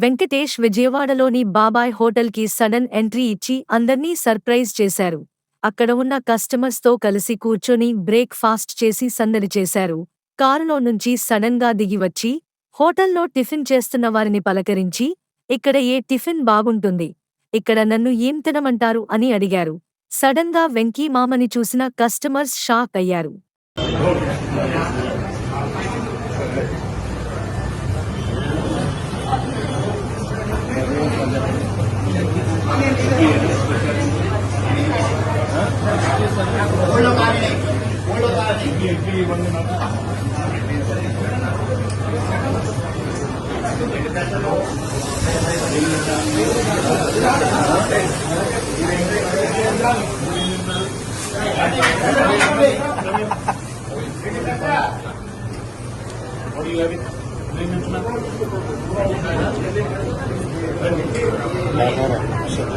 వెంకటేష్ విజయవాడలోని బాబాయ్ హోటల్కి సడన్ ఎంట్రీ ఇచ్చి అందర్నీ సర్ప్రైజ్ చేశారు. అక్కడ ఉన్న కస్టమర్స్ తో కలిసి కూర్చొని బ్రేక్ ఫాస్ట్ చేసి సందడి చేశారు. కారులో నుంచి సడన్ గా దిగి వచ్చి హోటల్లో టిఫిన్ చేస్తున్న వారిని పలకరించి, ఇక్కడ ఏ టిఫిన్ బాగుంటుంది, ఇక్కడ నన్ను ఏం తినమంటారు అని అడిగారు. సడన్ గా వెంకీ మామని చూసిన కస్టమర్స్ షాక్ అయ్యారు. What do you have?